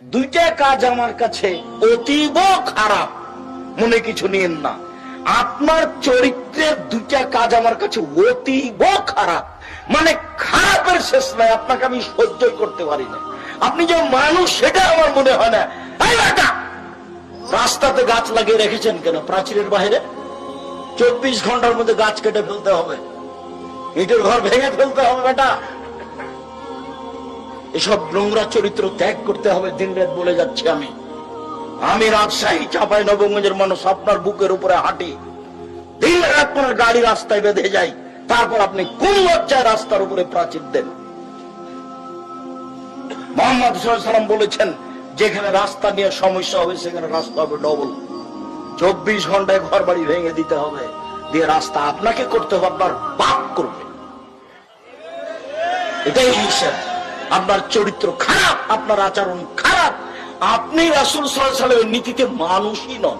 দুইটা কাজ আমার কাছে অতীব খারাপ, মনে কিছু নিয়েন না। আপনার চরিত্রের দুইটা কাজ আমার কাছে অতীব খারাপ, মানে খারাপের শেষ নাই। আপনাকে আমি সহ্য করতে পারি না। আপনি যে মানুষ সেটা আমার মনে হয় না। রাস্তাতে গাছ লাগিয়ে রেখেছেন কেন? প্রাচীরের বাইরে 24 ঘন্টার মধ্যে গাছ কেটে ফেলতে হবে, ইটের ঘর ভেঙে ফেলতে হবে। বেটা, এসব নোংরা চরিত্র ত্যাগ করতে হবে। দিন রাত বলে যাচ্ছি আমি রাজশাহী চাঁপাই নবগঞ্জের মানুষ, আপনার বুকের উপরে হাঁটি, দিন রাত আপনার গাড়ি রাস্তায় বেঁধে যাই, তারপর আপনি কোন লজ্জায় রাস্তার উপরে প্রাচীর দেন? মুহাম্মদ সাল্লাল্লাহু আলাইহি ওয়াসাল্লাম বলেছেন, যেখানে রাস্তা নিয়ে সমস্যা হবে সেখানে রাস্তা হবে ডবল। 24 ঘন্টায় ঘর বাড়ি ভেঙে দিতে হবে, দিয়ে রাস্তা আপনাকে করতে হবে, আপনার বাপ করবে। এটাই হিসাব। আপনার চরিত্র খারাপ, আপনার আচরণ খারাপ, আপনি রাসূল সাল্লাল্লাহু আলাইহি ওয়াসাল্লামের নীতিতে মানুষই নন।